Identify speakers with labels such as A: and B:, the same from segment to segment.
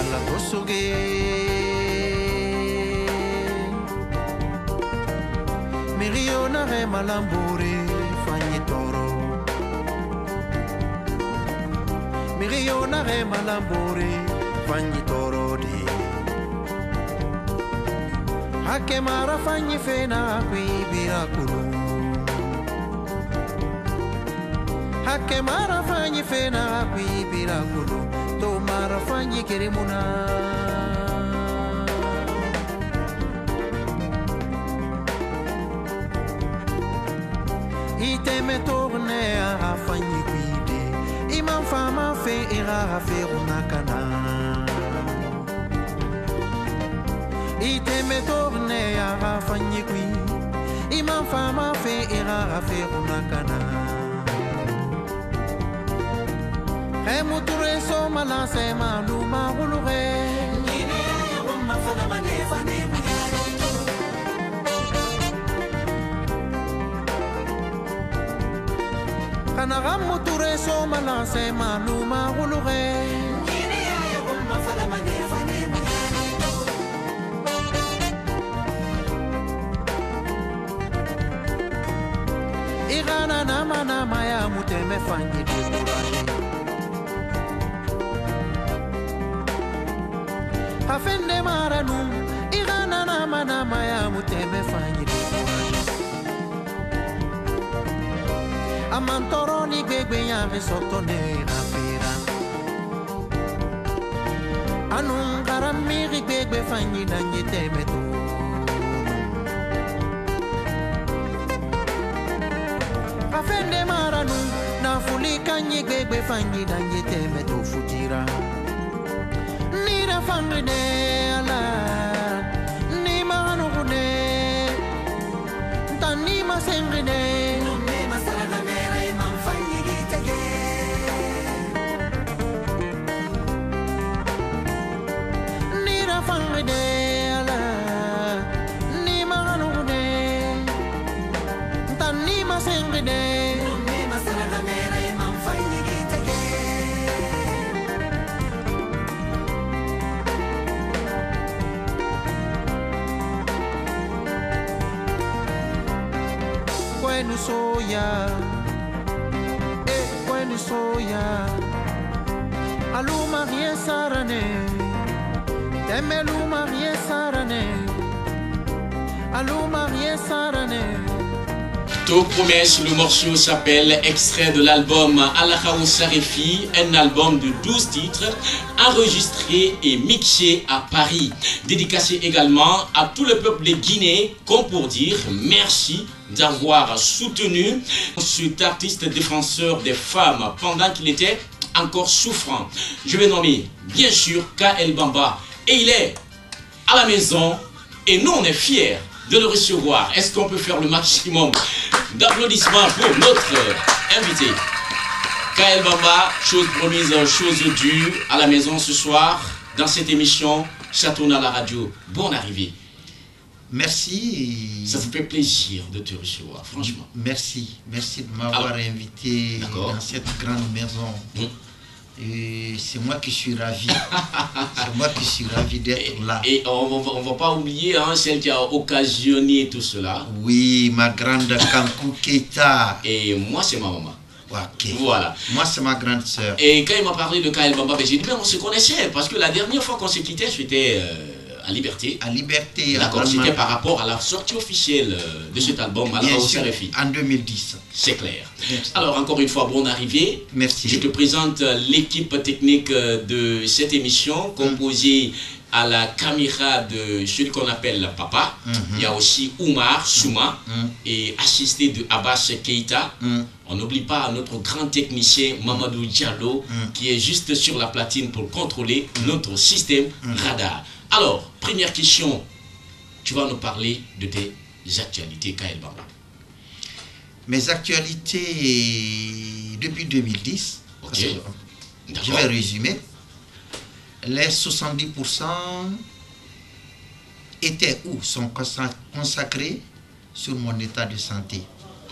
A: ala tosuge Miriona re malambore fanyi toro Miriona re malambore fanyi toro di Hake mara fanyi fena kui birakulu Hake mara fanyi fena kui birakulu To mara fanyi kirimuna Ite me torne a fanyi kuide Imam fama fe ira fe unakana Ite me torne a fanyi kui Imam fama fe ira fe unakana Muture so mala se malu mahulure Nine ya wama fana manefa ne muyare Kana muture so mala se malu mahulure Nine ya wama fana manefa ne muyare Irana nama ya muteme fanyi decourage Afende maranu Irana nama ya muteme fanyi decourage Amantoro ni gbegbe ya risoto ne rafira Anungara miri gbegbe fanyi danyi temeto Afende maranu na fulika nyi gbegbe fanyi danyi temeto fujira Nira fangine ala Ni manugune Tani masengine Nume masala mera imam fanyi gitege Nira fangine ala Ni manugune Tani masengine Nume masala mera imam fanyi gitege Kwenu soya kwenu soya Aluma rien sarane Temeluma rien sarane Aluma rien sarane
B: Tout promesse, le morceau s'appelle extrait de l'album Alahaou Sarefi, un album de 12 titres enregistré et mixé à Paris. Dédicacé également à tout le peuple de Guinée, comme pour dire merci d'avoir soutenu cet artiste défenseur des femmes pendant qu'il était encore souffrant. Je vais nommer bien sûr K.L. Bamba et il est à la maison et nous on est fiers de le recevoir. Est-ce qu'on peut faire le maximum d'applaudissements pour notre invité K.L. Bamba, chose promise, chose due, à la maison ce soir, dans cette émission Chatoun à la radio. Bonne arrivée.
C: Merci.
B: Ça me fait plaisir de te recevoir, franchement.
C: Merci. Merci de m'avoir invité dans cette grande maison. Et c'est moi qui suis ravi. C'est moi qui suis ravi d'être là.
B: Et on ne va pas oublier celle qui a occasionné tout cela.
C: Oui, ma grande Kankou Keita.
B: Et moi, c'est ma maman.
C: Okay.
B: Voilà.
C: Moi, c'est ma grande sœur.
B: Et quand il m'a parlé de K.L. Bamba, j'ai dit, mais on se connaissait. Parce que la dernière fois qu'on s'est quitté, j'étais à Liberté.
C: À Liberté.
B: D'accord, c'était par rapport à la sortie officielle de cet album, Alahaou Sarefi.
C: En 2010.
B: C'est clair. Merci. Alors, encore une fois, bonne arrivée.
C: Merci.
B: Je te présente l'équipe technique de cette émission, composée à la caméra de celui qu'on appelle Papa. Il y a aussi Oumar Souma et assisté de Abbas Keita. On n'oublie pas notre grand technicien Mamadou Diallo qui est juste sur la platine pour contrôler notre système radar. Alors, première question, tu vas nous parler de tes actualités, K.L. Bamba.
C: Mes actualités depuis 2010,
B: okay.
C: Je vais résumer. Les 70% étaient où? Sont consacrés sur mon état de santé.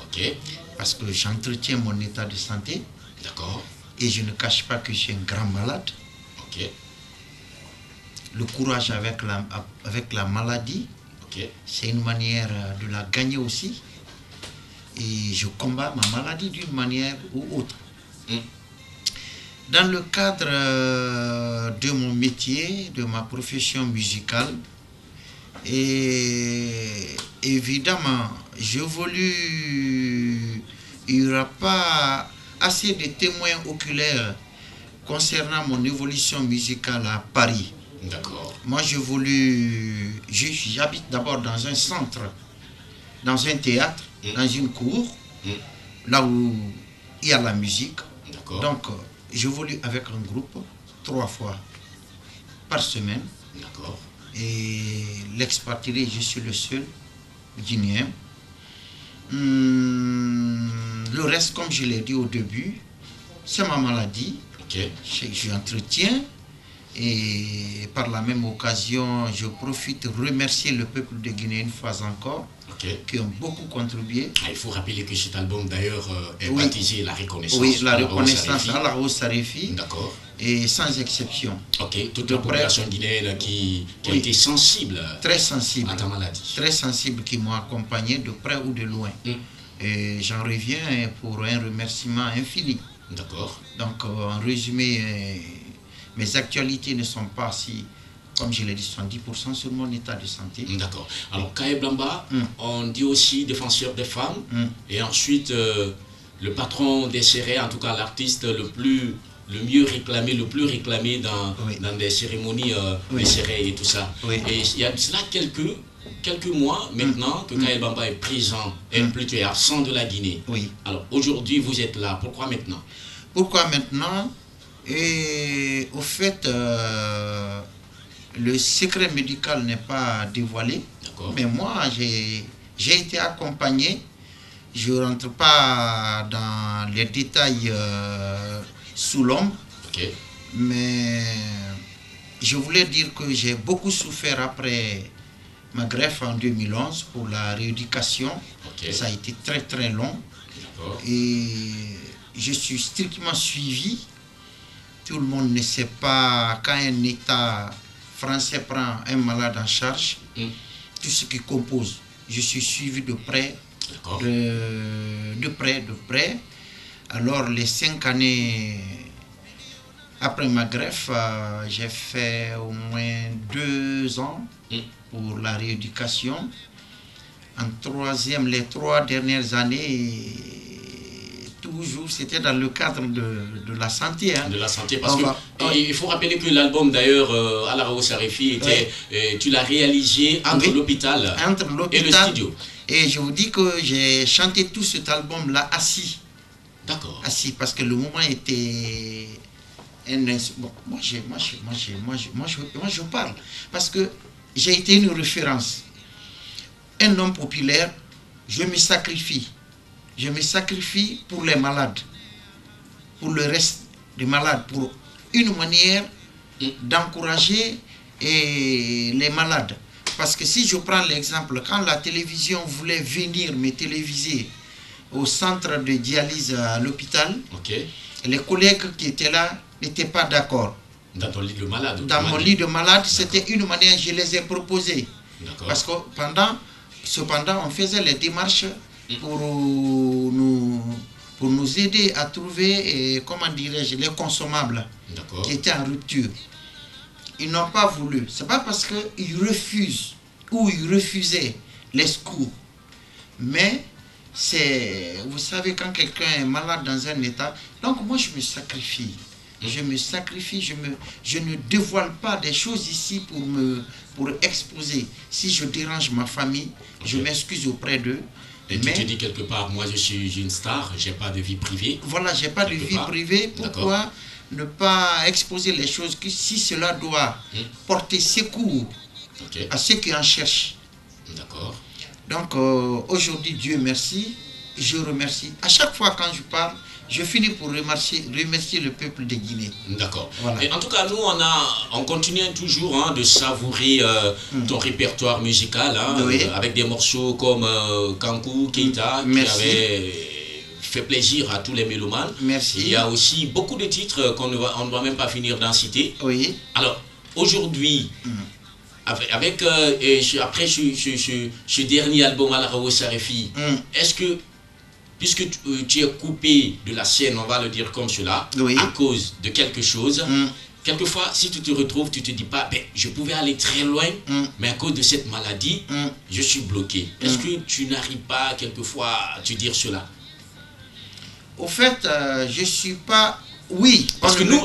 B: Okay.
C: Parce que j'entretiens mon état de santé.
B: D'accord.
C: Et je ne cache pas que je suis un grand malade.
B: Ok.
C: le courage avec la maladie.
B: Ok.
C: C'est une manière de la gagner aussi. Et je combats ma maladie d'une manière ou autre. Dans le cadre de mon métier, de ma profession musicale, et évidemment, il n'y aura pas assez de témoins oculaires concernant mon évolution musicale à Paris.
B: D'accord.
C: Moi, j'habite d'abord dans un centre, dans un théâtre, dans une cour, là où il y a la musique. Donc, j'évolue avec un groupe 3 fois par semaine.
B: D'accord.
C: Et l'expatrié, je suis le seul guinéen. Le reste, comme je l'ai dit au début, c'est ma maladie.
B: Okay.
C: J'entretiens. Et par la même occasion, je profite de remercier le peuple de Guinée une fois encore, qui ont beaucoup contribué.
B: Il faut rappeler que cet album d'ailleurs est baptisé La Reconnaissance.
C: Oui, La Reconnaissance à la Sarifi.
B: D'accord.
C: Et sans exception.
B: Ok, toute la population guinéenne qui a été sensible,
C: très sensible
B: à ta maladie.
C: Très sensible, qui m'ont accompagné de près ou de loin. Et j'en reviens pour un remerciement infini.
B: D'accord.
C: Donc, en résumé, mes actualités ne sont pas si, comme je l'ai dit, 70% sur mon état de santé.
B: D'accord. Alors, Kaye Blamba, on dit aussi défenseur des femmes. Et ensuite, le patron des serrés, en tout cas l'artiste le plus réclamé dans des cérémonies des serrés et tout ça. Et il y a cela quelques mois maintenant que Kaye Blamba est présent, et plutôt est absent de la Guinée. Alors, aujourd'hui, vous êtes là. Pourquoi maintenant?
C: Pourquoi maintenant? Et au fait, le secret médical n'est pas dévoilé, mais moi j'ai été accompagné. Je ne rentre pas dans les détails sous l'ombre, mais je voulais dire que j'ai beaucoup souffert après ma greffe en 2011 pour la rééducation. Ça a été très très long et je suis strictement suivi. Tout le monde ne sait pas quand un État français prend un malade en charge, tout ce qui compose. Je suis suivi de près, de près. Alors les 5 années après ma greffe, j'ai fait au moins 2 ans pour la rééducation. En troisième, les 3 dernières années, toujours, c'était dans le cadre de la santé. De
B: la santé, parce il faut rappeler que l'album d'ailleurs, Alaraou Sarifi, tu l'as réalisé entre l'hôpital et le studio.
C: Et je vous dis que j'ai chanté tout cet album-là assis.
B: D'accord.
C: Assis, parce que le moment était... Bon, moi je parle, parce que j'ai été une référence. Un homme populaire, je me sacrifie. Je me sacrifie pour les malades, pour le reste des malades, pour une manière d'encourager les malades. Parce que si je prends l'exemple, quand la télévision voulait venir me téléviser au centre de dialyse à l'hôpital, les collègues qui étaient là n'étaient pas d'accord.
B: Dans ton lit de malade?
C: Dans mon lit de malade, c'était une manière, je les ai proposées. Parce que cependant, on faisait les démarches pour nous aider à trouver, comment dirais-je, les consommables qui étaient en rupture. Ils n'ont pas voulu. Ce n'est pas parce qu'ils refusent ou ils refusaient les secours. Mais vous savez, quand quelqu'un est malade dans un état, donc moi je me sacrifie. Je me sacrifie, je ne dévoile pas des choses ici pour exposer. Si je dérange ma famille, je m'excuse auprès d'eux.
B: Et tu te dis quelque part, moi je suis une star, j'ai pas de vie privée.
C: Voilà, j'ai pas de vie privée. Pourquoi ne pas exposer les choses que si cela doit porter secours à ceux qui en cherchent?
B: D'accord.
C: Donc aujourd'hui, Dieu merci, je remercie. À chaque fois quand je parle, je finis pour remercier le peuple de Guinée.
B: D'accord. Voilà. Et en tout cas, nous, on continue toujours de savourer ton répertoire musical, avec des morceaux comme Kankou, Keita, qui avait fait plaisir à tous les mélomanes.
C: Merci.
B: Il y a aussi beaucoup de titres qu'on ne doit même pas finir d'en citer.
C: Oui.
B: Alors, aujourd'hui, après ce dernier album à la Rawo Sarefi, est-ce que, puisque tu es coupé de la scène, on va le dire comme cela, à cause de quelque chose, quelquefois, si tu te retrouves, tu te dis pas, ben, je pouvais aller très loin, mais à cause de cette maladie, je suis bloqué. Est-ce que tu n'arrives pas quelquefois à te dire cela?
C: Au fait, je suis pas... Oui.
B: Parce que nous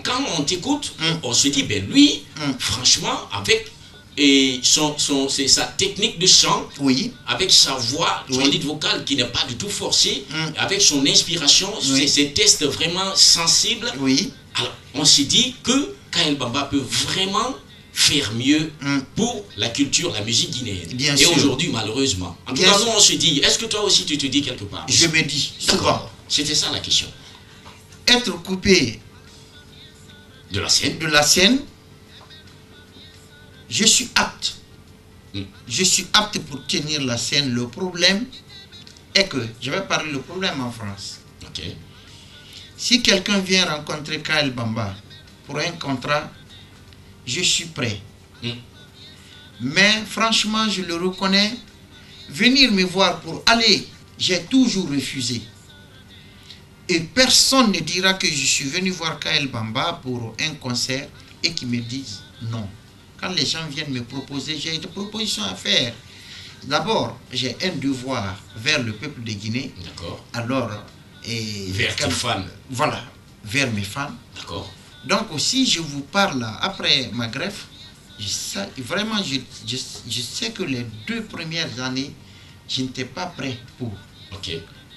B: quand on t'écoute, on se dit, ben lui, franchement, avec sa technique de chant, avec sa voix, son lead vocal qui n'est pas du tout forcé, avec son inspiration, ses tests vraiment sensibles, alors on s'est dit que Kaël Bamba peut vraiment faire mieux pour la culture, la musique guinéenne. Et aujourd'hui, malheureusement. En tout cas, nous, on se dit, est-ce que toi aussi, tu te dis quelque part?
C: Je me dis, souvent.
B: C'était ça la question.
C: Être coupé
B: de la
C: scène, je suis apte. Je suis apte pour tenir la scène. Le problème est que, je vais parler le problème en France. Si quelqu'un vient rencontrer Kaël Bamba pour un contrat, je suis prêt. Mais franchement, je le reconnais, venir me voir pour aller, j'ai toujours refusé. Et personne ne dira que je suis venu voir Kaël Bamba pour un concert et qu'ils me disent non. Quand les gens viennent me proposer, j'ai des propositions à faire. D'abord, j'ai un devoir vers le peuple de Guinée. Alors,
B: vers tes fans.
C: Voilà, vers mes fans. Donc aussi, je vous parle après ma greffe. Vraiment, je sais que les 2 premières années, je n'étais pas prêt pour.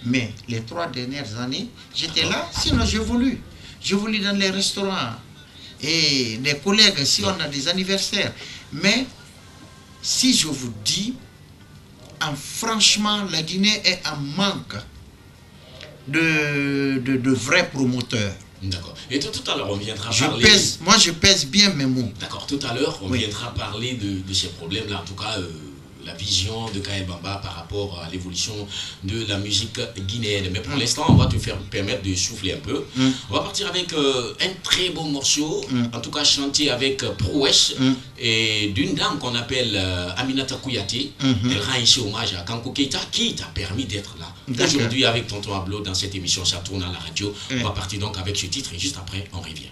C: Mais les 3 dernières années, j'étais là, sinon j'évolue. J'évolue dans les restaurants. Et des collègues, si on a des anniversaires. Mais, si je vous dis, franchement, la Guinée est en manque de vrais promoteurs.
B: D'accord. Et tout à l'heure, on viendra parler...
C: Moi, je pèse bien mes mots.
B: D'accord. Tout à l'heure, on viendra parler de ces problèmes-là. En tout cas... la vision de Kaël Bamba par rapport à l'évolution de la musique guinéenne. Mais pour l'instant, on va te permettre de souffler un peu. On va partir avec un très beau morceau, en tout cas chanté avec prouesse, et d'une dame qu'on appelle Aminata Kouyaté. Elle rend ici hommage à Kankou Keita qui t'a permis d'être là. Aujourd'hui, avec Tonton Ablo, dans cette émission, ça tourne à la radio. On va partir donc avec ce titre et juste après, on revient.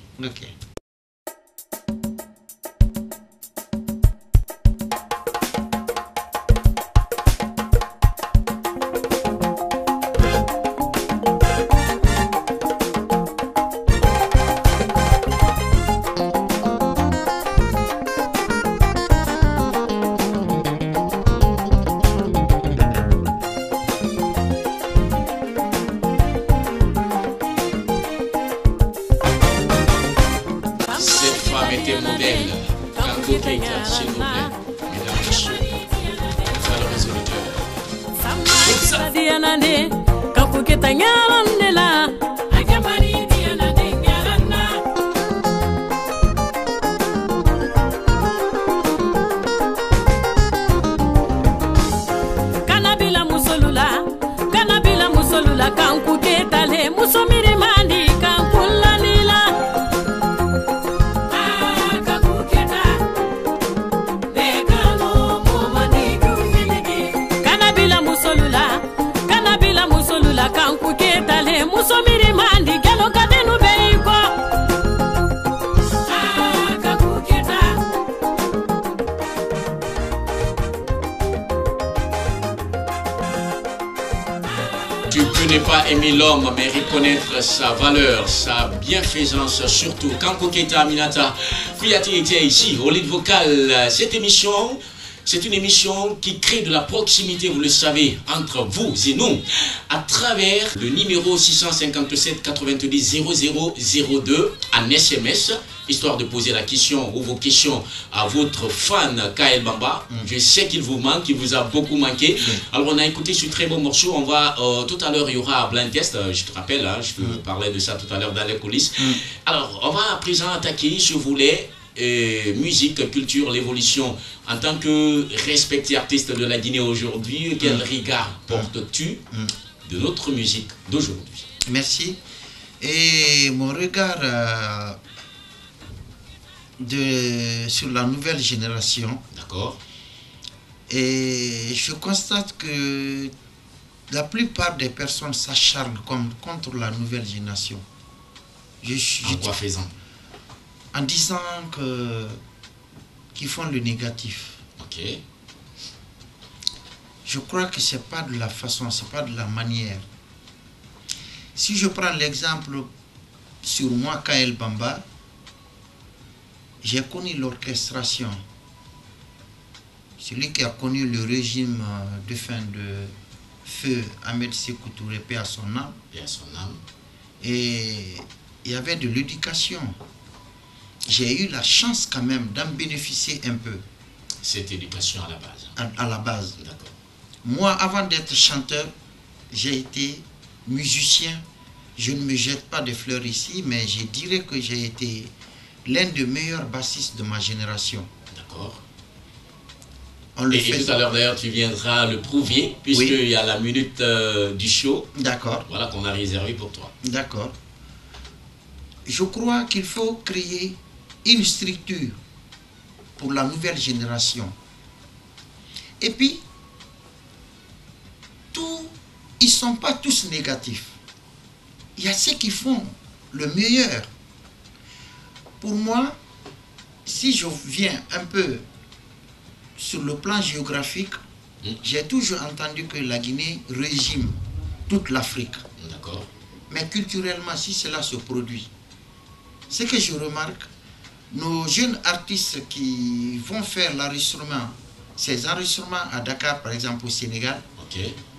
B: Tu peux ne pas aimer l'homme, mais reconnaître sa valeur, sa bienfaisance surtout. Kankou Keita Aminata Kouyaté était ici, au lead vocal. Cette émission, c'est une émission qui crée de la proximité, vous le savez, entre vous et nous, à travers le numéro 657 90 0002 en SMS, histoire de poser la question ou vos questions à votre fan Kaël Bamba. Je sais qu'il vous manque, qu'il vous a beaucoup manqué. Alors on a écouté ce très beau morceau. On va, tout à l'heure il y aura un blind test, je te rappelle, hein, je te parlais de ça tout à l'heure dans les coulisses. Alors on va à présent attaquer ce volet musique, culture, l'évolution. En tant que respecté artiste de la Guinée aujourd'hui, quel regard portes-tu de notre musique d'aujourd'hui?
C: Merci. Et mon regard sur la nouvelle génération.
B: D'accord.
C: Et je constate que la plupart des personnes s'acharnent contre la nouvelle génération.
B: En quoi faisant?
C: En disant qu'ils font le négatif.
B: Ok.
C: Je crois que ce n'est pas de la façon, ce n'est pas de la manière. Si je prends l'exemple sur moi, Kael Bamba, j'ai connu l'orchestration. Celui qui a connu le régime de fin de feu Ahmed Sékou Touré, paix à son âme.
B: Paix à son âme.
C: Et il y avait de l'éducation. J'ai eu la chance quand même d'en bénéficier un peu.
B: Cette éducation à la base.
C: À la base.
B: D'accord.
C: Moi, avant d'être chanteur, j'ai été musicien. Je ne me jette pas de fleurs ici, mais je dirais que j'ai été l'un des meilleurs bassistes de ma génération.
B: D'accord.
C: Et
B: tout à l'heure d'ailleurs tu viendras le prouver, puisqu'il y a la minute du show.
C: D'accord.
B: Voilà qu'on a réservé pour toi.
C: D'accord. Je crois qu'il faut créer une structure pour la nouvelle génération. Et puis, ils ne sont pas tous négatifs. Il y a ceux qui font le meilleur. Pour moi, si je viens un peu sur le plan géographique, j'ai toujours entendu que la Guinée régime toute l'Afrique.
B: D'accord.
C: Mais culturellement, si cela se produit, ce que je remarque, nos jeunes artistes qui vont faire l'enregistrement, ces enregistrements à Dakar, par exemple au Sénégal,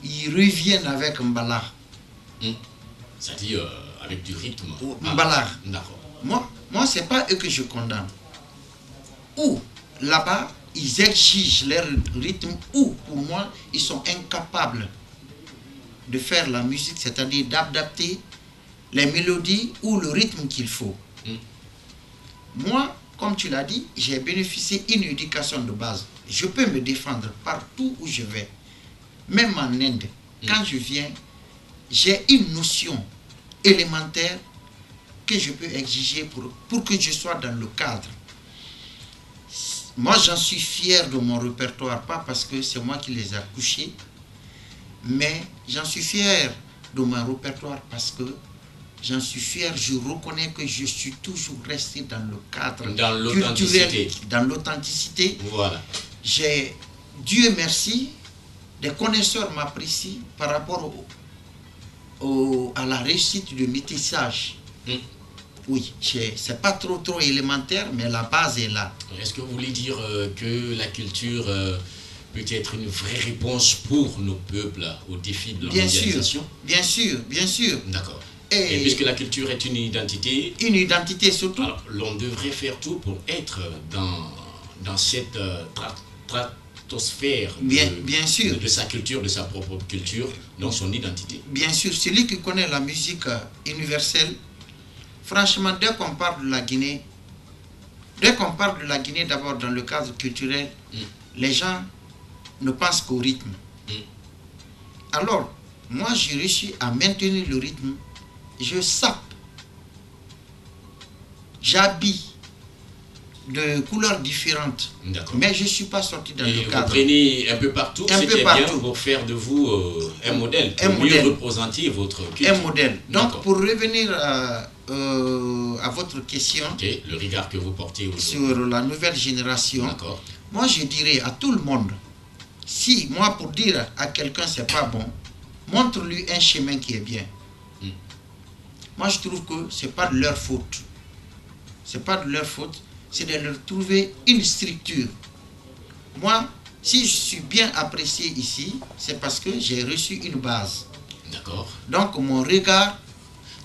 C: ils reviennent avec un Mbala.
B: C'est-à-dire avec du rythme.
C: Mbala.
B: D'accord.
C: Moi ce n'est pas eux que je condamne. Ou là-bas, ils exigent leur rythme, ou pour moi, ils sont incapables de faire la musique, c'est-à-dire d'adapter les mélodies ou le rythme qu'il faut. Moi, comme tu l'as dit, j'ai bénéficié d'une éducation de base. Je peux me défendre partout où je vais. Même en Inde, quand je viens, j'ai une notion élémentaire que je peux exiger pour que je sois dans le cadre. Moi, j'en suis fier de mon répertoire, pas parce que c'est moi qui les ai couchés, mais j'en suis fier de mon répertoire parce que j'en suis fier, je reconnais que je suis toujours resté dans le cadre culturel, dans l'authenticité.
B: Voilà.
C: Dieu merci, des connaisseurs m'apprécient par rapport à la réussite de métissage. Oui, c'est pas trop élémentaire, mais la base est là.
B: Est-ce que vous voulez dire que la culture peut être une vraie réponse pour nos peuples aux défis de la mondialisation?
C: Bien sûr, bien sûr.
B: D'accord. Et puisque la culture est une identité...
C: Une identité surtout.
B: Alors, l'on devrait faire tout pour être dans cette stratosphère
C: bien sûr.
B: De sa culture, de sa propre culture, dans son identité.
C: Bien sûr, celui qui connaît la musique universelle, franchement, dès qu'on parle de la Guinée, d'abord dans le cadre culturel, les gens ne pensent qu'au rythme. Alors, moi, j'ai réussi à maintenir le rythme. Je sape, j'habille de couleurs différentes, mais je ne suis pas sorti dans le cadre.
B: Vous prenez un peu partout, ce qui est bien pour faire de vous un modèle, pour mieux représenter votre culture.
C: Un modèle. Donc, pour revenir à votre question,
B: le regard que vous portez aujourd'hui
C: sur la nouvelle génération, moi je dirais à tout le monde, si moi pour dire à quelqu'un c'est pas bon, montre-lui un chemin qui est bien. Moi je trouve que c'est pas de leur faute. C'est pas de leur faute, c'est de leur trouver une structure. Moi, si je suis bien apprécié ici, c'est parce que j'ai reçu une base.
B: D'accord.
C: Donc mon regard...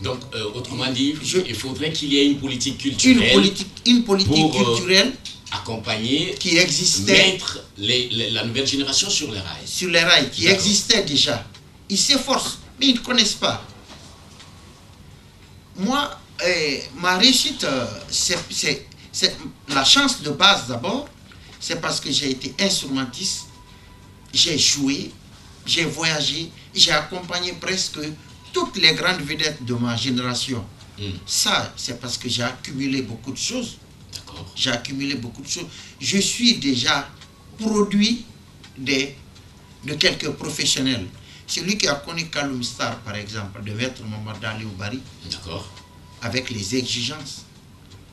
B: Donc, autrement dit, il faudrait qu'il y ait une politique culturelle.
C: Une politique culturelle
B: accompagner,
C: qui existait,
B: mettre la nouvelle génération sur les rails.
C: Sur les rails, qui existait déjà. Ils s'efforcent, mais ils ne connaissent pas. Moi, ma réussite, c'est la chance de base d'abord, c'est parce que j'ai été instrumentiste, j'ai joué, j'ai voyagé, j'ai accompagné presque toutes les grandes vedettes de ma génération. Ça, c'est parce que j'ai accumulé beaucoup de choses. J'ai accumulé beaucoup de choses. Je suis déjà produit de quelques professionnels. Celui qui a connu Kaloum Star, par exemple, de Maître Mohamed Ali Oubari, avec les exigences,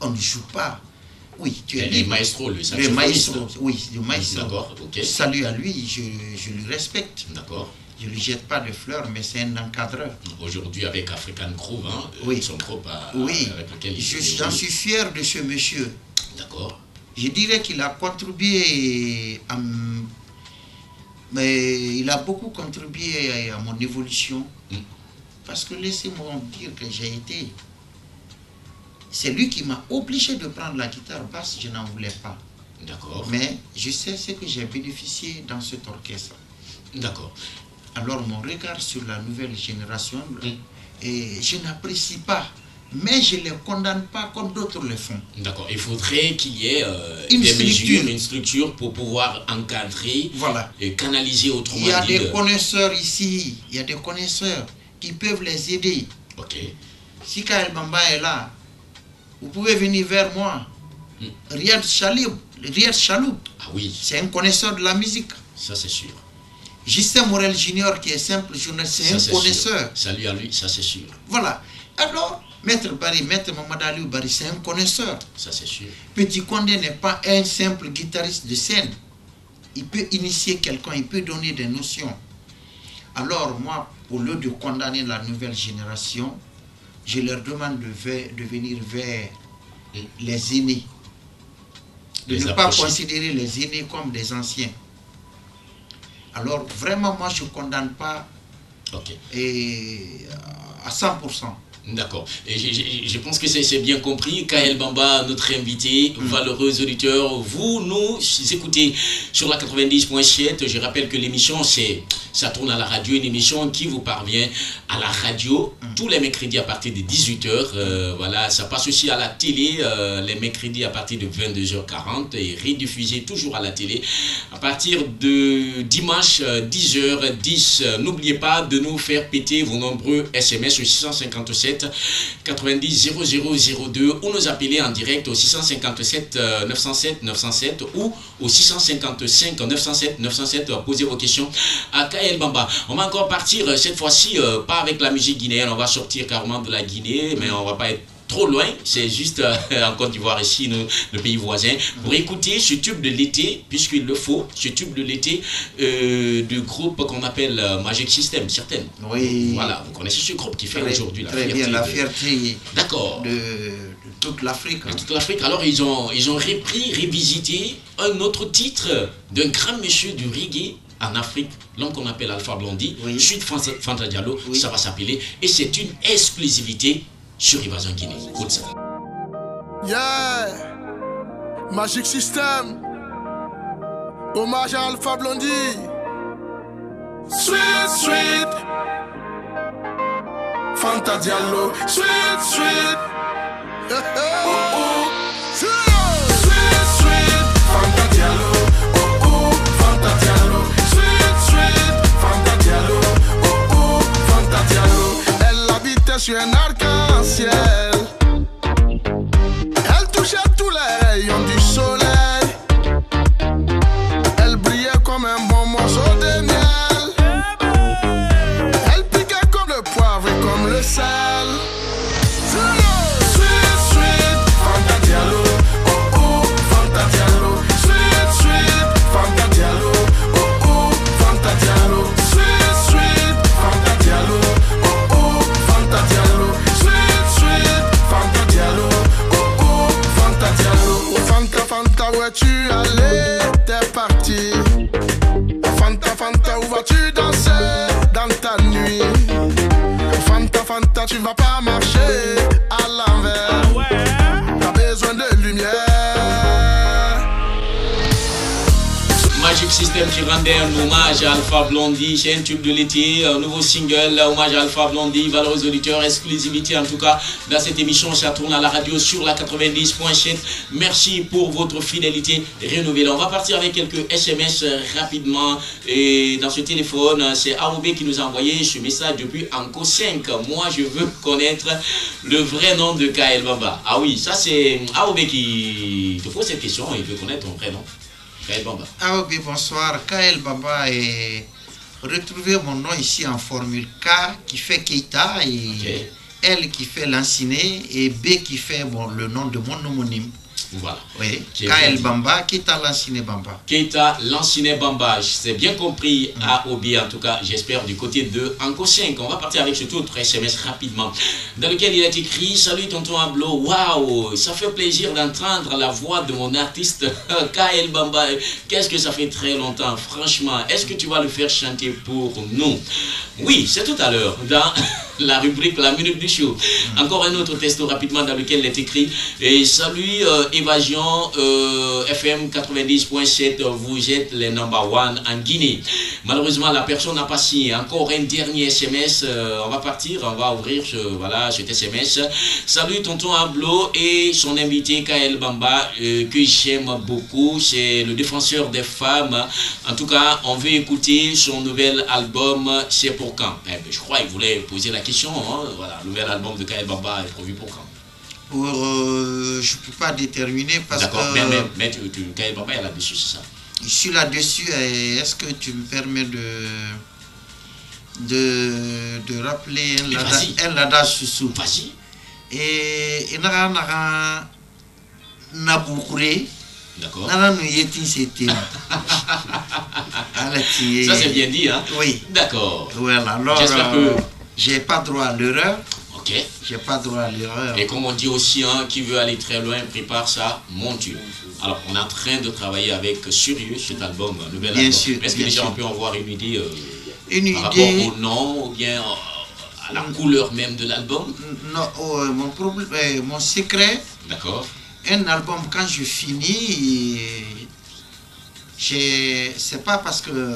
C: on ne joue pas. Oui, tu es
B: le maestro,
C: le maestro, oui, le maestro.
B: D'accord, ok.
C: Salut à lui, je lui respecte.
B: D'accord.
C: Je ne lui jette pas de fleurs, mais c'est un encadreur.
B: Aujourd'hui, avec African Groove, son groupe avec lequel
C: j'en suis fier de ce monsieur.
B: D'accord.
C: Je dirais qu'il a contribué mais il a beaucoup contribué à mon évolution. Parce que laissez-moi dire que j'ai été... C'est lui qui m'a obligé de prendre la guitare basse, je n'en voulais pas.
B: D'accord.
C: Mais je sais ce que j'ai bénéficié dans cet orchestre.
B: D'accord.
C: Alors mon regard sur la nouvelle génération, et je n'apprécie pas, mais je ne les condamne pas comme d'autres le font.
B: D'accord. Il faudrait qu'il y ait une structure pour pouvoir encadrer et canaliser autrement.
C: Il y a des connaisseurs ici, il y a des connaisseurs qui peuvent les aider.
B: Ok.
C: Si Kael Bamba est là, vous pouvez venir vers moi. Riyad Chaloub.
B: Ah oui.
C: C'est un connaisseur de la musique.
B: Ça c'est sûr.
C: Justin Morel Junior qui est simple journaliste, c'est un connaisseur.
B: Salut à lui, ça c'est sûr.
C: Voilà. Alors, Maître Mohamed Ali Oubari, c'est un connaisseur.
B: Ça c'est sûr.
C: Petit Condé n'est pas un simple guitariste de scène. Il peut initier quelqu'un, il peut donner des notions. Alors moi, au lieu de condamner la nouvelle génération, je leur demande de venir vers les aînés. De ne pas considérer les aînés comme des anciens. Alors vraiment, moi, je ne condamne pas à 100%.
B: D'accord. Et je pense que c'est bien compris. Kael Bamba, notre invité, valeureux auditeur, vous nous écoutez sur la 90.7. Je rappelle que l'émission, ça tourne à la radio, une émission qui vous parvient à la radio tous les mercredis à partir de 18h. Voilà, ça passe aussi à la télé les mercredis à partir de 22h40 et rediffusé toujours à la télé à partir de dimanche 10h10. N'oubliez pas de nous faire péter vos nombreux SMS au 657 90 0002 ou nous appeler en direct au 657 907 907 ou au 655 907 907 poser vos questions à Kael Bamba. On va encore partir cette fois-ci pas avec la musique guinéenne, on va sortir carrément de la Guinée, mais on va pas être trop loin, c'est juste en Côte d'Ivoire ici, le pays voisin, pour écouter ce tube de l'été, puisqu'il le faut, ce tube de l'été du groupe qu'on appelle Magic System, certaines.
C: Oui.
B: Voilà, vous connaissez ce groupe qui fait aujourd'hui la fierté.
C: Très bien, la fierté
B: de
C: toute l'Afrique.
B: De toute l'Afrique. Alors ils ont repris, revisité un autre titre d'un grand monsieur du reggae en Afrique, l'homme qu'on appelle Alpha Blondy, Chute Fanta Diallo, ça va s'appeler, et c'est une exclusivité sur Invasion Guinée. Écoute ça.
D: Yeah, Magic System, hommage à Alpha Blondy. Sweet, sweet, Fanta Diallo. Sweet, sweet, sweet, sweet, Fanta Diallo. Fanta Diallo. Sweet, sweet, Fanta Diallo. Fanta Diallo. Elle habitait sur un arc-en-ciel. Elle touchait tous les rayons du soleil. Elle brillait comme un bon morceau de miel. Elle piquait comme le poivre et comme le sel. Sweet, sweet, Fanta Diallo. Fanta Diallo. Sweet, sweet, Fanta Diallo. Fanta Diallo. Sweet, sweet, Fanta Diallo. Fanta Diallo. Sweet, sweet, Fanta Diallo. Fanta Diallo. Fanta, Fanta, où es-tu allé? T'es parti. Fanta, Fanta, où vas-tu danser dans ta nuit? Fanta, Fanta, tu vas pas marcher à l'envers. T'as besoin de lumière.
B: Magic System FM qui rendait un hommage à Alpha Blondy. C'est un tube de l'été, un nouveau single, hommage à Alpha Blondy. Valeureux auditeurs, exclusivité en tout cas dans cette émission. Ça tourne à la radio sur la 90.7. Merci pour votre fidélité renouvelée. On va partir avec quelques SMS rapidement. Et dans ce téléphone, c'est AOB qui nous a envoyé ce message depuis Anko 5. Moi, je veux connaître le vrai nom de Kael Bamba. Ah oui, ça c'est AOB qui te pose cette question. Il veut connaître ton vrai nom. Kael Bamba.
C: AOB, bonsoir. Kael Bamba et retrouvez mon nom ici en formule K qui fait Keita et L qui fait Lanciné et B qui fait le nom de mon homonyme.
B: Voilà.
C: Oui, Kael Bamba, Keita Lanciné Bamba.
B: Keita Lanciné Bamba, c'est bien compris à Obi, en tout cas, j'espère, du côté de Anko 5. On va partir avec ce autre SMS rapidement, dans lequel il est écrit: salut tonton Ablo, waouh, ça fait plaisir d'entendre la voix de mon artiste Kael Bamba. Qu'est-ce que ça fait très longtemps, franchement. Est-ce que tu vas le faire chanter pour nous? Oui, c'est tout à l'heure, dans la rubrique La Minute du Show. Encore un autre texto rapidement dans lequel il est écrit: et salut Évasion FM 90.7, vous êtes les number one en Guinée. Malheureusement, la personne n'a pas signé. Encore un dernier SMS. On va partir, on va ouvrir cet SMS. Salut tonton Ablo et son invité Kael Bamba, que j'aime beaucoup. C'est le défenseur des femmes. En tout cas, on veut écouter son nouvel album. C'est pour quand? Je crois qu'il voulait poser la question. Hein. Voilà, le nouvel album de Kael Bamba est prévu pour quand?
C: Je ne peux pas déterminer parce que...
B: mais Kael Bamba est là-dessus, c'est ça?
C: Je suis là-dessus. Est-ce que tu me permets de rappeler un ladage sous?
B: Vas-y.
C: Et Nara Naboukure.
B: D'accord.
C: Nara Nouyeti, c'était.
B: Ça, c'est bien dit, hein?
C: Oui.
B: D'accord.
C: Voilà, alors,
B: j'espère que...
C: j'ai pas droit à l'erreur.
B: Ok.
C: J'ai pas droit à l'erreur.
B: Et comme on dit aussi, hein, qui veut aller très loin, prépare sa monture. Alors, on est en train de travailler avec Surieux, cet album, nouvel album.
C: Sûr.
B: Est-ce que déjà on peut en voir une idée
C: par
B: rapport au nom ou bien à la couleur même de l'album?
C: Non, mon problème, mon secret.
B: D'accord.
C: Un album, quand je finis, c'est pas parce que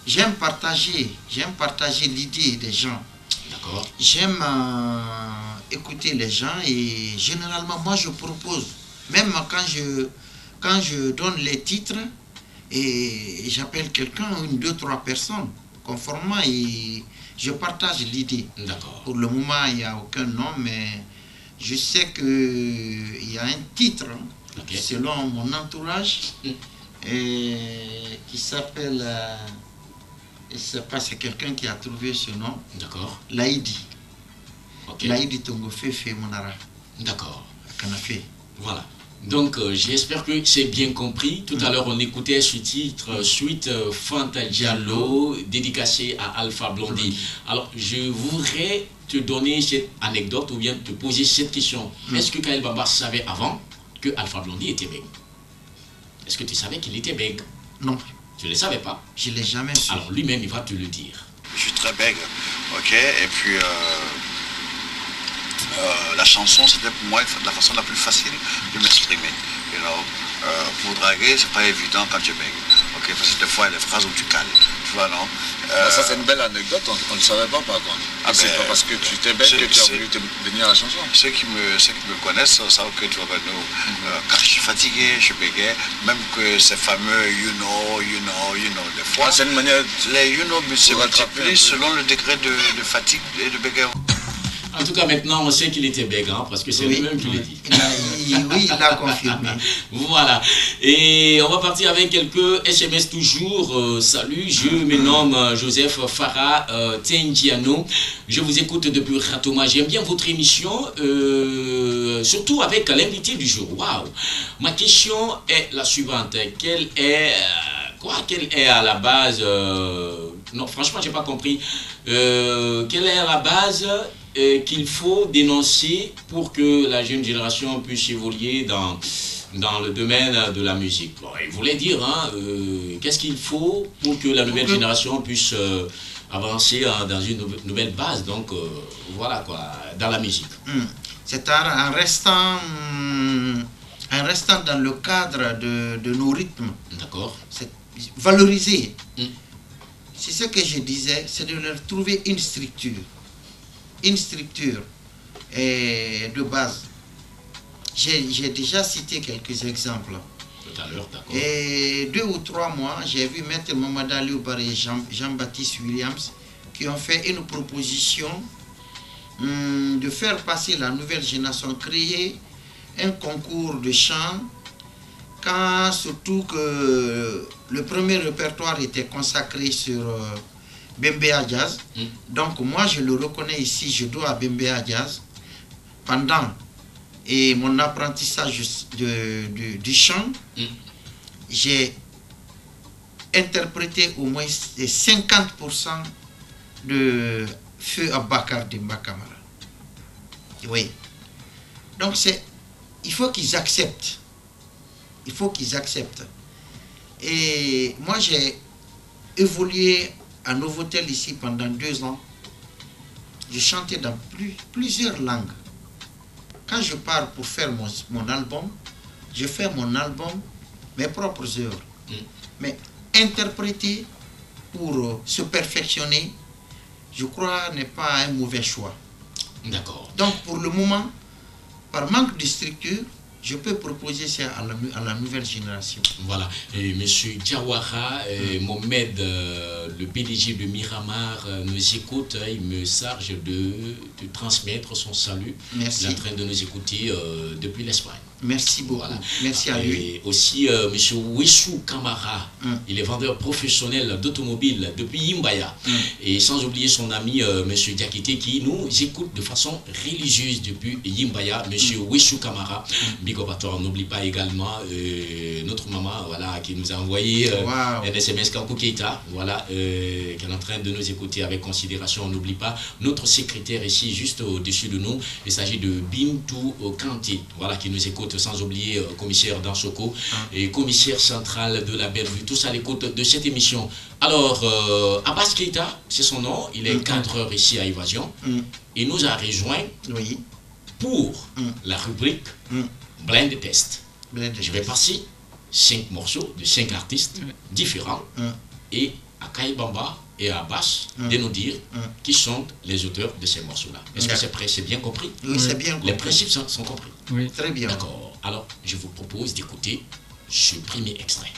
C: j'aime partager l'idée des gens.
B: D'accord.
C: J'aime écouter les gens et généralement, moi, je propose, même quand je donne les titres et j'appelle quelqu'un, 1, 2, 3 personnes, conformément, et je partage l'idée.
B: D'accord.
C: Pour le moment, il n'y a aucun nom, mais je sais qu'il y a un titre, selon mon entourage, qui s'appelle... c'est quelqu'un qui a trouvé ce nom.
B: D'accord.
C: Laïdi. Laïdi Tongofé fait Monara.
B: D'accord.
C: Kanafé.
B: Voilà. Donc, j'espère que c'est bien compris. Tout à l'heure, on écoutait ce titre, Suite Fanta Diallo, dédicacé à Alpha Blondy. Alors, je voudrais te donner cette anecdote ou bien te poser cette question. Est-ce que Kael Bamba savait avant que Alpha Blondy était bègue? Est-ce que tu savais qu'il était bègue?
C: Non.
B: Tu ne le savais pas?
C: Je ne l'ai jamais su.
B: Alors, lui-même, il va te le dire.
E: Je suis très bègue, ok? Et puis, la chanson, c'était pour moi la façon la plus facile de m'exprimer. You know? Pour draguer, c'est pas évident quand tu es bègue. Ok? Parce que des fois, il y a des phrases où tu cales. Tu vois, non?
F: Ça, c'est une belle anecdote, on ne savait pas, par contre. C'est pas parce que tu t'es bègue que tu as voulu te venir à la chanson.
E: Ceux qui me connaissent savent que tu vois, quand je suis fatigué, je bégayais, même que ces fameux you know, des fois.
F: C'est une manière.
E: Les you know se multiplient selon le degré de fatigue et de bégayement.
B: En tout cas, maintenant, on sait qu'il était bègue, hein, parce que c'est lui-même qui l'a dit.
C: Oui, il l'a confirmé.
B: Voilà. Et on va partir avec quelques SMS toujours. Salut, je me nomme Joseph Farah Tendiano. Je vous écoute depuis Ratoma. J'aime bien votre émission, surtout avec l'invité du jour. Waouh! Ma question est la suivante. Quelle est à la base... non, franchement, je n'ai pas compris. Quelle est à la base... qu'il faut dénoncer pour que la jeune génération puisse évoluer dans le domaine de la musique? Bon, il voulait dire, hein, qu'est-ce qu'il faut pour que la nouvelle génération puisse avancer dans une nouvelle base, donc voilà quoi, dans la musique.
C: C'est en restant dans le cadre de nos rythmes.
B: D'accord.
C: valoriser. C'est ce que je disais, c'est de leur trouver une structure de base. J'ai déjà cité quelques exemples.
B: Tout à l'heure, d'accord.
C: Et 2 ou 3 mois, j'ai vu Maître Mamadou Aliou et Jean-Baptiste Williams qui ont fait une proposition de faire passer la nouvelle génération, créer un concours de chant, quand surtout que le premier répertoire était consacré sur Bembea Jazz. Donc moi je le reconnais ici, je dois à Bembea Jazz. Pendant mon apprentissage du chant, j'ai interprété au moins 50% de Feu Abakar Demba Kamara. Oui. Donc il faut qu'ils acceptent. Il faut qu'ils acceptent. Et moi, j'ai évolué à Novotel ici pendant 2 ans. J'ai chanté dans plusieurs langues. Quand je pars pour faire mon album, je fais mon album, mes propres œuvres. Mais interpréter pour se perfectionner, je crois, n'est pas un mauvais choix.
B: D'accord.
C: Donc, pour le moment, par manque de structure, je peux proposer ça à la nouvelle génération.
B: Voilà. Et M. Diawara, Mohamed, le PDG de Miramar, nous écoute. Il me charge de transmettre son salut.
C: Merci.
B: Il est en train de nous écouter depuis l'Espagne.
C: Merci beaucoup. Voilà. Merci à lui.
B: Et aussi, M. Weshou Kamara, il est vendeur professionnel d'automobile depuis Yimbaya. Et sans oublier son ami, M. Diakité, qui nous écoute de façon religieuse depuis Yimbaya. M. Weshou Kamara, Bigopator. N'oublie pas également notre maman, voilà, qui nous a envoyé un SMS Kankou Keita, voilà, qui est en train de nous écouter avec considération. On n'oublie pas notre secrétaire ici, juste au-dessus de nous. Il s'agit de Bintou Kanté, voilà, qui nous écoute. Sans oublier commissaire Dansoko et commissaire central de la Bellevue, tous à l'écoute de cette émission. Alors, Abbas Keita, c'est son nom, il est cadreur ici à Évasion. Il nous a rejoint pour la rubrique Blind Test. Je vais passer 5 morceaux de 5 artistes différents et à Kaibamba et à Abbas de nous dire qui sont les auteurs de ces morceaux-là. Est-ce que c'est bien compris?
C: Oui, c'est bien compris.
B: Les principes sont compris.
C: Oui. Très bien.
B: D'accord. Alors, je vous propose d'écouter ce premier extrait.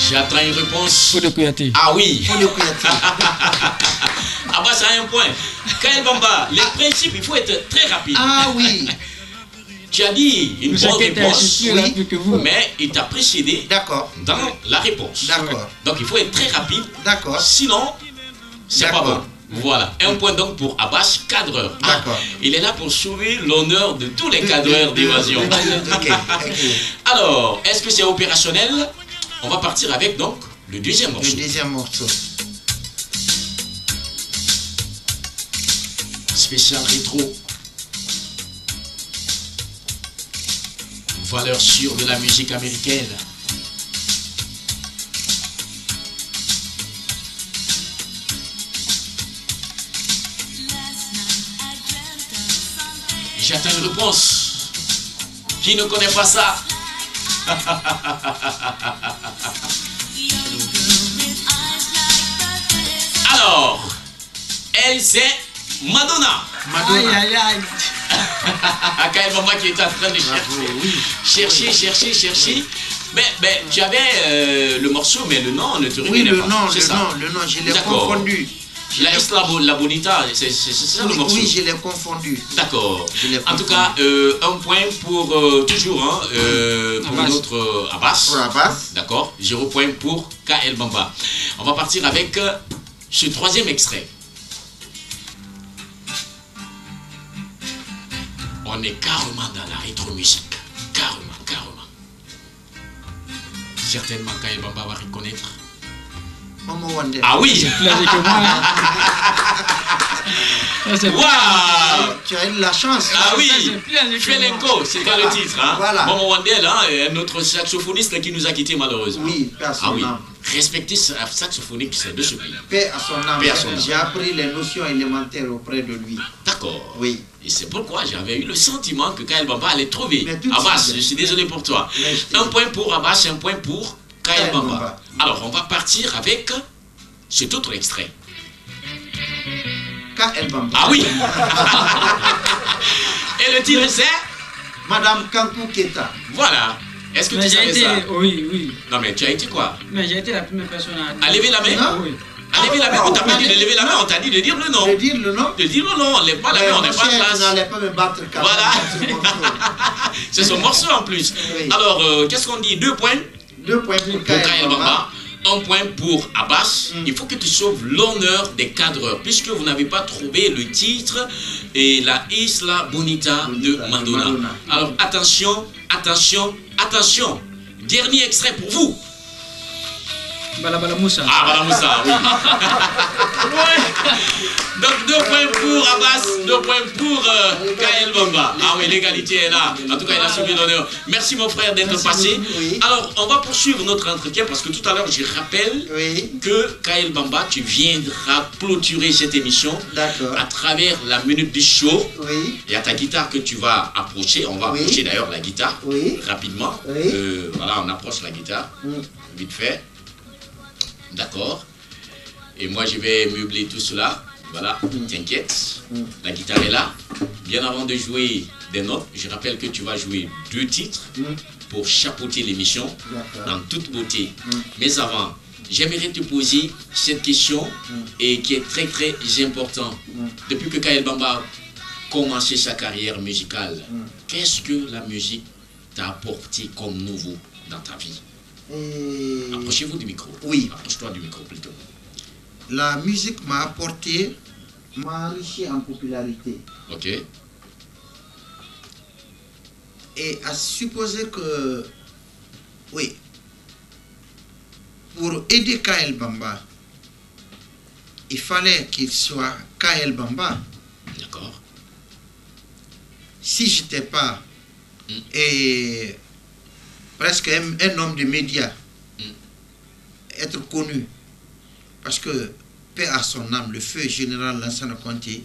B: J'attends une réponse. Ah oui. Ah bah ça a un point. Kael Bamba, les principes, il faut être très rapide.
C: Ah oui.
B: Tu as dit une bonne réponse,
C: oui,
B: mais il t'a précédé dans la réponse.
C: D'accord.
B: Donc il faut être très rapide.
C: D'accord.
B: Sinon, c'est pas bon. Voilà, un point donc pour Abbas, cadreur.
C: D'accord.
B: Il est là pour sauver l'honneur de tous les cadreurs d'Évasion. Alors, est-ce que c'est opérationnel? On va partir avec donc le deuxième morceau.
C: Le deuxième morceau.
B: Spécial rétro. Valeur sûre de la musique américaine. J'attends une réponse. Qui ne connaît pas ça? Alors, elle c'est Madonna.
C: Aïe.
B: Kael Bamba qui est en train de chercher. Mais tu avais le morceau, mais le nom ne te revenait pas.
C: Le nom, je l'ai confondu.
B: La Isla Bonita, c'est ça le morceau?
C: Oui, je l'ai confondu.
B: D'accord. En tout cas, un point pour toujours pour notre Abbas.
C: Pour Abbas.
B: D'accord. 0 point pour Kael Bamba. On va partir avec ce troisième extrait. On est carrément dans la rétro-musique. Carrément. Certainement Kael Bamba va reconnaître.
C: Maman Wandel.
B: Ah oui. Waouh.
C: Tu as eu la chance.
B: Ah oui, Felenko, c'est pas le titre. Hein?
C: Voilà.
B: Maman Wandel, hein, est notre saxophoniste qui nous a quittés malheureusement.
C: Oui, paix à son
B: Ah oui,
C: âme.
B: respecter sa saxophoniste de ce pays.
C: Paix à son âme.
B: Paix à son âme.
C: J'ai appris les notions élémentaires auprès de lui.
B: D'accord.
C: Oui.
B: Et c'est pourquoi j'avais eu le sentiment que Kael Bamba allait trouver.
C: tout
B: Abbas,
C: suite.
B: je suis désolé pour toi.
C: Mais
B: Un point pour Abbas, un point pour Kael
C: Kael
B: Bamba.
C: Bamba.
B: Alors, on va partir avec cet autre extrait.
C: Kael Bamba.
B: Ah oui. Et le titre c'est
C: Madame Kankou Keta.
B: Voilà. Est-ce que tu savais ça?
G: Oui.
B: Non mais tu as été quoi?
G: Mais j'ai été la première personne à
B: lever la main?
C: Non?
G: Oui.
B: À lever la main, on t'a pas dit de lever la main, on t'a dit de dire le nom.
C: De dire le nom.
B: De dire le nom, on lève pas la main, on n'est pas en
C: Vous
B: classe.
C: n'allez pas me battre quand
B: Voilà.
C: même dans ce morceau.
B: C'est son morceau en plus.
C: Oui.
B: Alors, qu'est-ce qu'on dit? 2 points
C: 2 points pour
B: pour
C: Kael
B: Kael
C: Bamba.
B: Bamba. 1 point pour Abbas. Il faut que tu sauves l'honneur des cadreurs, puisque vous n'avez pas trouvé le titre et la Isla Bonita de Madonna. Alors, attention, attention, attention. Dernier extrait pour vous.
G: Balabala Moussa.
B: Ah, voilà Moussa, oui. Donc 2 points pour Abbas, 2 points pour Kael Bamba. Ah oui, l'égalité est là. En tout cas, il a soulevé l'honneur. Merci mon frère d'être passé.
C: Oui.
B: Alors, on va poursuivre notre entretien parce que tout à l'heure, je rappelle
C: Oui.
B: que Kael Bamba, tu viendras clôturer cette émission
C: D'accord.
B: à travers la minute du show.
C: Oui.
B: Il y a ta guitare que tu vas approcher. On va
C: Oui.
B: approcher d'ailleurs la guitare
C: Oui.
B: rapidement.
C: Oui.
B: Voilà, on approche la guitare. Vite fait. D'accord. Et moi, je vais meubler tout cela. Voilà, t'inquiète. La guitare est là. Bien avant de jouer des notes, je rappelle que tu vas jouer 2 titres pour chapeauter l'émission dans toute beauté. Mais avant, j'aimerais te poser cette question et qui est très très important. Depuis que Kael Bamba a commencé sa carrière musicale, qu'est-ce que la musique t'a apporté comme nouveau dans ta vie? Approchez-vous du micro.
C: Oui.
B: Approche-toi du micro plutôt.
C: La musique m'a apporté, m'a enrichi en popularité.
B: Ok.
C: Et à supposer que, oui, pour aider Kael Bamba, il fallait qu'il soit Kael Bamba.
B: D'accord.
C: Si je n'étais pas et presque un homme de médias, être connu, parce que, paix à son âme, le feu général Lansana Conté,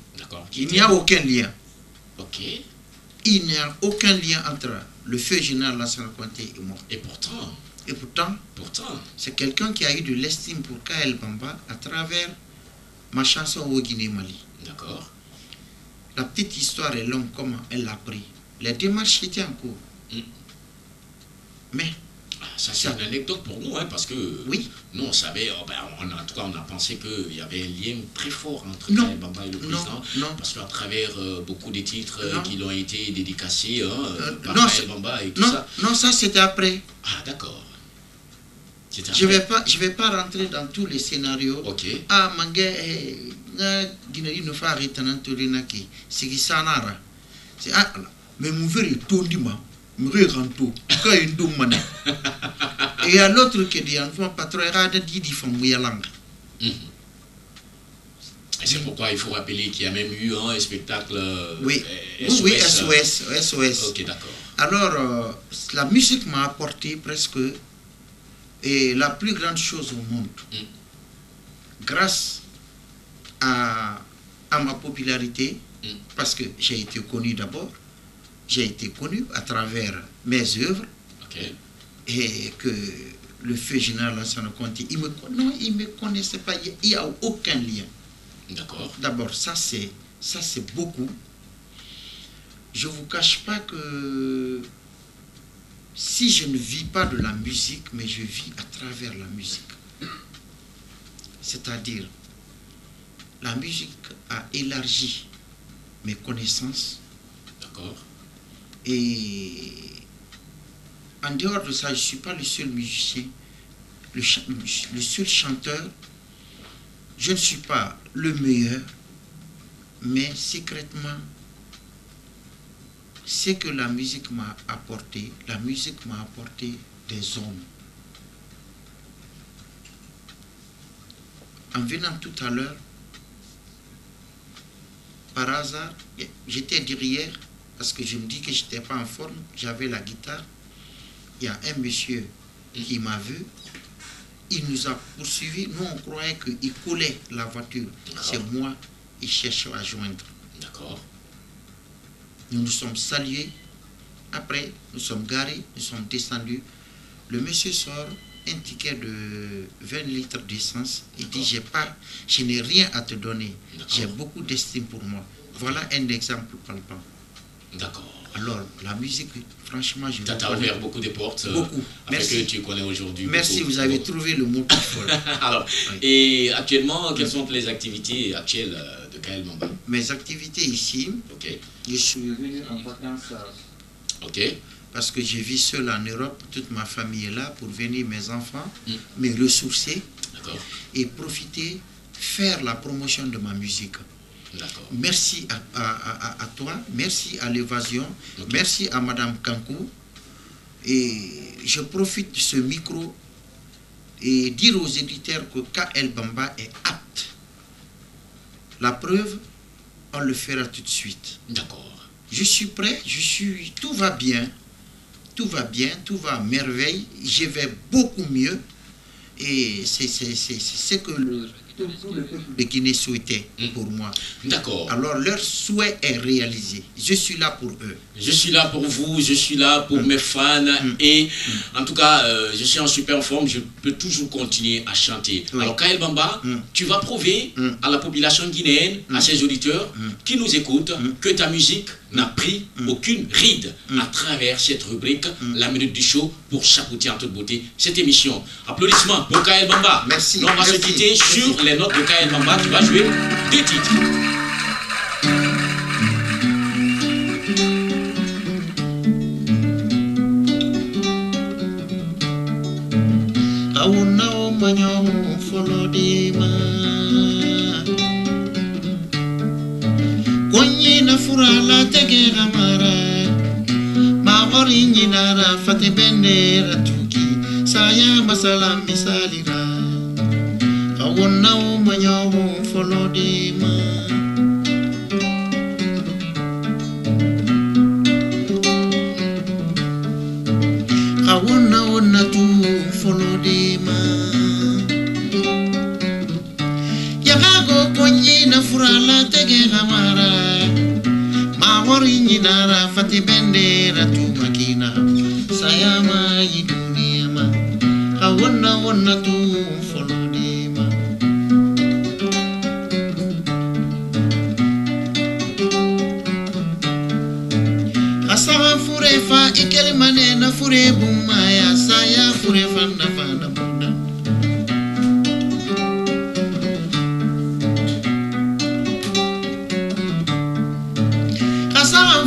C: il n'y a aucun lien.
B: Ok.
C: Il n'y a aucun lien entre le feu général Lansana Conté et moi.
B: Et pourtant,
C: c'est quelqu'un qui a eu de l'estime pour Kael Bamba à travers ma chanson au Guinée-Mali.
B: D'accord.
C: La petite histoire est longue, comment elle l'a pris. Les démarches étaient en cours. Mais
B: ça c'est une anecdote pour nous, hein, parce que nous on savait, en tout cas on a pensé qu'il y avait un lien très fort entre Kael Bamba et le président, parce qu'à travers beaucoup de titres qui ont été dédicacés par Kael Bamba et tout ça.
C: Non, ça c'était après.
B: Ah d'accord.
C: Je vais pas rentrer dans tous les scénarios.
B: Ok.
C: Ah mangé, Guinée ne fait arrêter dans tous les naki. C'est qui ça nara. C'est mais mon verre est tout dima. Et à l'autre qui dit enfant patron dit langue.
B: Et c'est pourquoi il faut rappeler qu'il y a même eu un spectacle
C: SOS.
B: Ok, d'accord.
C: Alors la musique m'a apporté presque et la plus grande chose au monde. Grâce à ma popularité, parce que j'ai été connu d'abord. J'ai été connu à travers mes œuvres et que le feu général Lansana Conté, il me connaissait pas, il n'y a aucun lien.
B: D'accord.
C: D'abord, ça c'est beaucoup. Je ne vous cache pas que si je ne vis pas de la musique, mais je vis à travers la musique. C'est-à-dire, la musique a élargi mes connaissances.
B: D'accord.
C: Et en dehors de ça, je ne suis pas le seul musicien, le seul chanteur. Je ne suis pas le meilleur, mais secrètement, c'est que la musique m'a apporté des hommes. en venant tout à l'heure, par hasard, j'étais derrière, parce que je me dis que je n'étais pas en forme, j'avais la guitare. Il y a un monsieur qui m'a vu, il nous a poursuivis, nous on croyait qu'il collait la voiture. C'est moi, il cherchait à joindre.
B: D'accord.
C: Nous nous sommes salués, après nous sommes garés, nous sommes descendus. Le monsieur sort un ticket de 20 litres d'essence. Il dit, je n'ai rien à te donner. J'ai beaucoup d'estime pour moi. Voilà un exemple palpable.
B: D'accord.
C: Alors, la musique, franchement, je
B: t'as ouvert beaucoup de portes.
C: Beaucoup.
B: Merci. Que tu connais aujourd'hui.
C: Merci,
B: beaucoup.
C: Vous avez trouvé le mot pour fort.
B: Alors, oui. Et actuellement, quelles sont les activités actuelles de Kael Bamba? Mes
C: activités ici, je suis venu en vacances.
B: Ok.
C: Parce que je vis seul en Europe, toute ma famille est là pour venir, mes enfants, me ressourcer et profiter, faire la promotion de ma musique. Merci à toi, merci à l'Évasion, merci à Madame Kankou. Et je profite de ce micro et dire aux éditeurs que Kael Bamba est apte. La preuve, on le fera tout de suite.
B: D'accord.
C: Je suis prêt, tout va bien. Tout va bien, tout va à merveille, je vais beaucoup mieux et c'est ce que le Guinée souhaitait pour moi.
B: D'accord.
C: Alors leur souhait est réalisé. Je suis là pour eux.
B: Je suis là pour vous, je suis là pour mes fans et en tout cas, je suis en super forme, je peux toujours continuer à chanter. Alors Kael Bamba, tu vas prouver à la population guinéenne, à ses auditeurs qui nous écoutent, que ta musique n'a pris aucune ride à travers cette rubrique, la minute du show, pour chapeauter en toute beauté cette émission. Applaudissements pour Kael Bamba.
C: Merci.
B: Nous, on va se quitter sur les notes de Kael Bamba qui va jouer 2 titres.
A: Konyina furala tegera mara Maori nyinara fate bendera tuki Saya masala misalira Kawona umanyawo folodima Kawona ona tu folodima Yakago konyina furala tegera mara Maori nyinara fati bendera tu makina Sayama yidunia ma Kawona wana tu folodima Asama furefa ikele manena fure bumaya Saya furefa nafana muda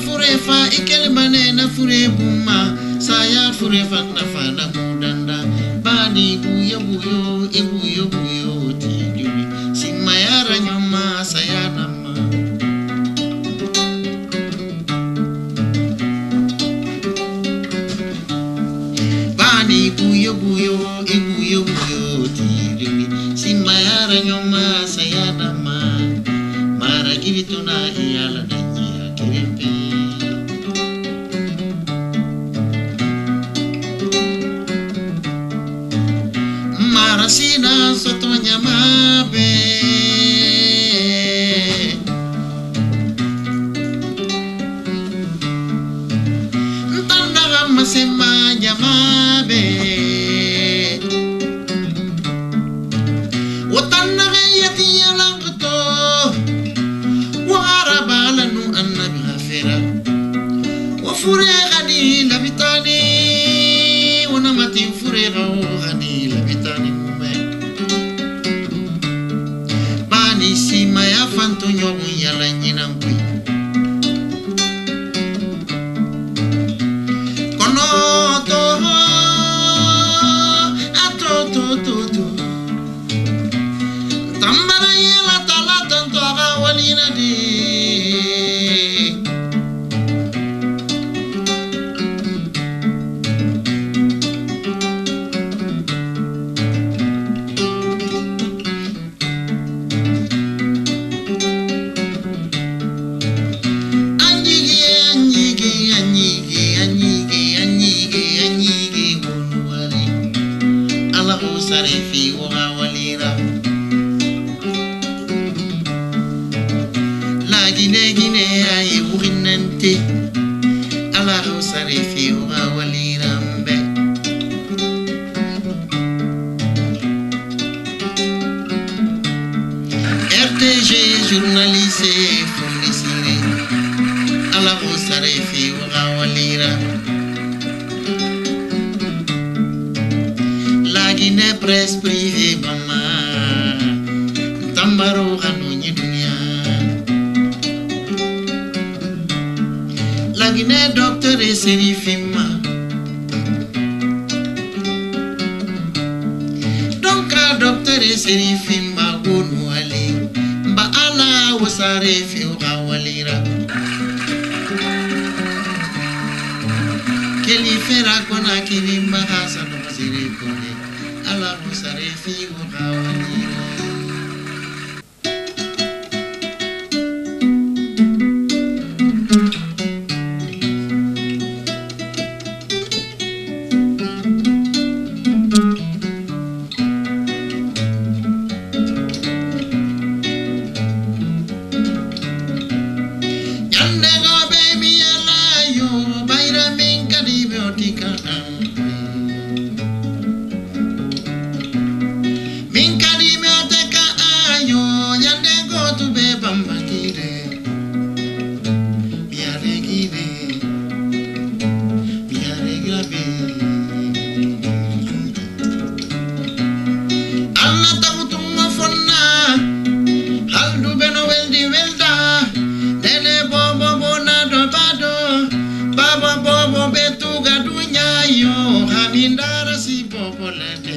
A: Furefa ikele manena fure buma saya furefa nafana mudanda bani buyo buyo ebuyo buyo tijuri simayara nyoma saya nama bani buyo buyo ebuyo buyo tijuri simayara nyoma saya nama mara givituna iyala danya kirempe Sina soto nyamabe Ntanda masema nyamabe Watanda yati yalangto Warabala sarefi wa walira la Guinée ay wurinante ala sarefi wa walira mbe RTG journaliste fournissire ala sarefi wa walira Guinée presse privée mama tambaro hanunyi dunia la Guinée docteur et serifima donc docteur et serifima wonu ali ba ala wasare fi walira keli fera kona kini mahasa no masire kone ala musarefi wa walira yande go baby ala yo bayra min kadi biotika Betuga dunya yo hamindara si popolete